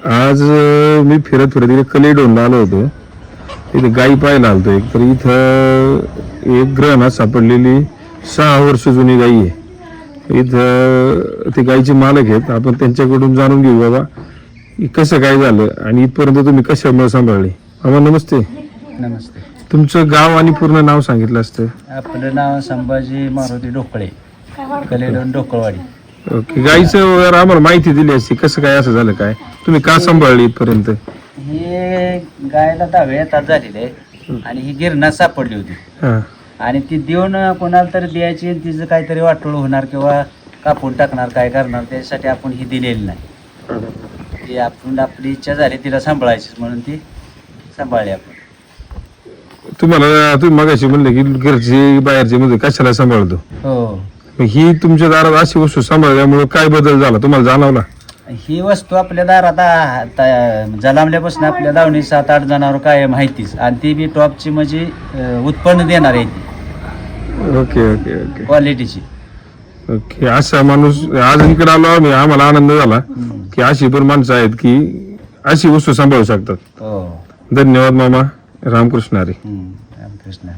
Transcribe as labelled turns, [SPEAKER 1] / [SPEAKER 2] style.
[SPEAKER 1] आज मी फिरत इकडे कलेडोनला आलो होतो. इथे गाई पाहायला आलतो एक. तर इथं एक ग्रहणात सापडलेली 6 वर्ष जुनी गाई आहे. इथं ते गाईचे मालक आहेत. आपण त्यांच्याकडून जाणून घेऊ बाबा कसं काय झालं आणि इथपर्यंत तुम्ही कशामुळे सांभाळले. बाबा नमस्ते.
[SPEAKER 2] नमस्ते.
[SPEAKER 1] तुमचं गाव आणि पूर्ण नाव सांगितलं असतं.
[SPEAKER 2] आपलं नाव संभाजी मारुती ढोकळे, कलेडोन ढोकळवाडी.
[SPEAKER 1] ओके. गाईचं वगैरे आम्हाला माहिती दिली असती कसं काय असं झालं काय, तुम्ही का सांभाळली इथपर्यंत.
[SPEAKER 2] ही गायला 10 येतात झालेली आहे आणि ही गिरणात सापडली होती
[SPEAKER 1] हा
[SPEAKER 2] आणि ती देऊन कोणाला तरी द्यायची, तिचं काहीतरी वाटोळ होणार किंवा कापून टाकणार, काय करणार, त्यासाठी आपण ही दिलेली नाही. ती आपण आपली इच्छा झाली तिला सांभाळायची म्हणून ती सांभाळली आपण.
[SPEAKER 1] तुम्ही मगाशी म्हणले की घरचे बाहेरचे मध्ये कशाला सांभाळतो.
[SPEAKER 2] हो.
[SPEAKER 1] ही तुमच्या दारात अशी वस्तू सांभाळल्यामुळे काय बदल झाला तुम्हाला जाणवला.
[SPEAKER 2] ही वस्तू आपल्या दारात जलामल्यापासून आपल्या दावणी 7-8 जणांवर काय माहितीच, आणि ती बी टॉपची म्हणजे उत्पन्न देणार आहे ती.
[SPEAKER 1] ओके ओके ओके
[SPEAKER 2] क्वालिटीची.
[SPEAKER 1] ओके. असा माणूस आज इकडे आलो आम्ही, आम्हाला आनंद झाला की अशी पण माणसं आहेत की अशी वस्तू सांभाळू शकतात.
[SPEAKER 2] हो.
[SPEAKER 1] धन्यवाद मामा. रामकृष्ण हरी.
[SPEAKER 2] रामकृष्ण.